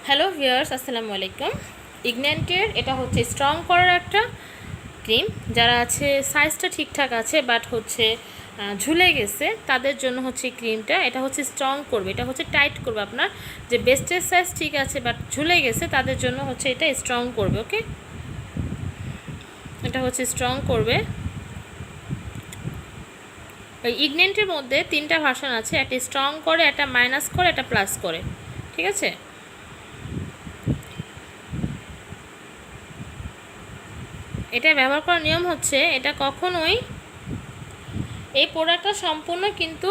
Hello viewers, আসসালামু আলাইকুম। ইগন্যান্টের এটা হচ্ছে স্ট্রং করার একটা ক্রিম। যারা আছে সাইজটা ঠিকঠাক আছে বাট হচ্ছে ঝুলে গেছে তাদের জন্য হচ্ছে ক্রিমটা। এটা হচ্ছে স্ট্রং করবে, এটা হচ্ছে টাইট করবে। আপনার যে বেস্টের সাইজ ঠিক আছে বাট ঝুলে গেছে তাদের জন্য হচ্ছে এটা স্ট্রং করবে। ওকে, এটা হচ্ছে স্ট্রং করবে। ওই ইগন্যান্টের মধ্যে 3টা ভার্সন আছে, একটা স্ট্রং করে, একটা মাইনাস করে, একটা প্লাস করে। ঠিক আছে, এটা ব্যবহার করার নিয়ম হচ্ছে এটা কখনোই এই প্রোডাক্টটা সম্পূর্ণ কিন্তু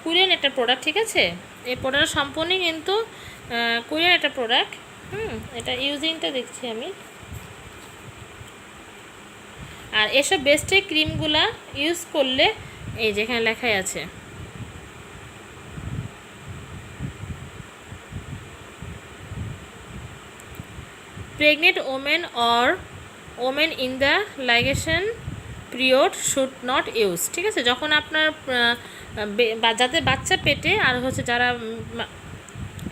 কোরিয়ান একটা প্রোডাক্ট। ঠিক আছে, এই প্রোডাক্ট সম্পূর্ণই কিন্তু কোরিয়ান একটা প্রোডাক্ট। এটা ইউজিংটা দেখছি আমি। আর এসব বেস্টের ক্রিমগুলা ইউজ করলে এই যেখানে লেখাই আছে pregnant women or women in the ligation period should not use. ঠিক আছে, যখন আপনার যাতে বাচ্চা পেটে আর হচ্ছে যারা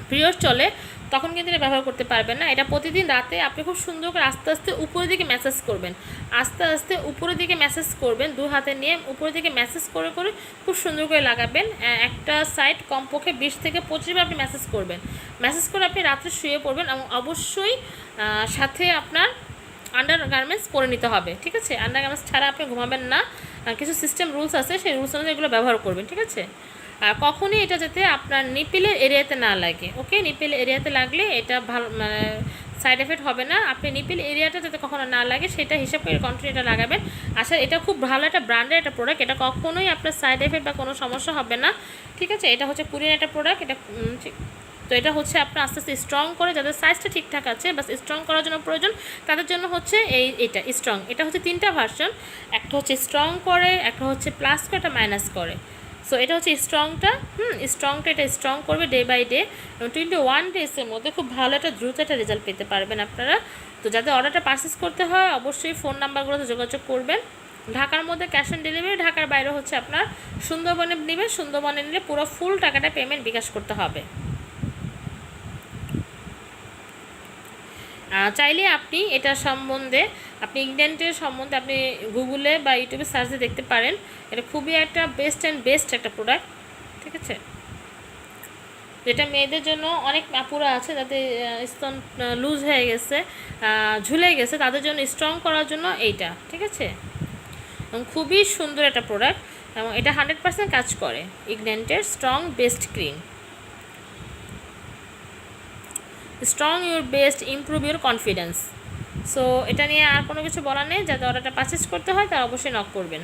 পিরিয়ড চলে তখন কিন্তু এটা ব্যবহার করতে পারবেন না। এটা প্রতিদিন রাতে আপনি খুব সুন্দর করে আস্তে আস্তে উপরের দিকে ম্যাসাজ করবেন, আস্তে আস্তে উপরের দিকে ম্যাসাজ করবেন, 2 হাতে নিয়ে উপরের দিকে ম্যাসাজ করে করে খুব সুন্দর করে লাগাবেন। একটা সাইড কমপক্ষে 20 থেকে 25 বার আপনি ম্যাসাজ করবেন। ম্যাসাজ করে আপনি রাত্রে শুয়ে পড়বেন এবং অবশ্যই সাথে আপনার আন্ডার গার্মেন্টস পরে নিতে হবে। ঠিক আছে, আন্ডার গার্মেন্টস ছাড়া আপনি ঘুমাবেন না। কিছু সিস্টেম রুলস আছে, সেই রুলস অনুযায়ী এগুলো ব্যবহার করবেন। ঠিক আছে, আর কখনই এটা যাতে আপনার নিপিলের এরিয়াতে না লাগে। ওকে, নিপিল এরিয়াতে লাগলে এটা ভালো মানে সাইড এফেক্ট হবে না। আপনি নিপিল এরিয়াটা যাতে কখনো না লাগে সেটা হিসাব করে কন্টিনিউ এটা লাগাবেন। আসলে এটা খুব ভালো একটা ব্র্যান্ডের একটা প্রোডাক্ট, এটা কখনোই আপনার সাইড এফেক্ট বা কোনো সমস্যা হবে না। ঠিক আছে, এটা হচ্ছে কোরিয়ান একটা প্রোডাক্ট। এটা তো এটা হচ্ছে আপনার আস্তে আস্তে স্ট্রং করে, যাদের সাইজটা ঠিকঠাক আছে বাস স্ট্রং করার জন্য প্রয়োজন তাদের জন্য হচ্ছে এটা স্ট্রং। এটা হচ্ছে 3টা ভার্সন, একটা হচ্ছে স্ট্রং করে, একটা হচ্ছে প্লাস করে, একটা মাইনাস করে। সো এটা হচ্ছে স্ট্রংটা। স্ট্রংটা এটা স্ট্রং করবে ডে বাই ডে এবং 21 ডেজের মধ্যে খুব ভালো একটা দ্রুত একটা রেজাল্ট পেতে পারবেন আপনারা। তো যাদের অর্ডারটা পারচেস করতে হয় অবশ্যই ফোন নাম্বারগুলোতে যোগাযোগ করবেন। ঢাকার মধ্যে ক্যাশ অন ডেলিভারি, ঢাকার বাইরে হচ্ছে আপনার সুন্দরবনে নেবেন, সুন্দরবনে নিলে পুরো ফুল টাকাটা পেমেন্ট বিকাশ করতে হবে। চাইলে আপনি এটা সম্বন্ধে আপনি ইংল্যান্ডের সম্বন্ধে আপনি গুগলে বা ইউটিউবে সার্চ দিয়ে দেখতে পারেন। এটা খুবই একটা বেস্ট একটা প্রোডাক্ট। ঠিক আছে, যেটা মেয়েদের জন্য অনেক আপুরা আছে যাদের স্তন লুজ হয়ে গেছে, ঝুলে গেছে, তাদের জন্য স্ট্রং করার জন্য এইটা। ঠিক আছে, এবং খুবই সুন্দর একটা প্রোডাক্ট এবং এটা 100% কাজ করে। ইগন্যান্টের strong best cream, strong your best improve your confidence. So এটা নিয়ে আর কোনো কিছু বলার নেই। যাতে অর্ডারটা পারচেস করতে হয় তারা অবশ্যই নক করবেন।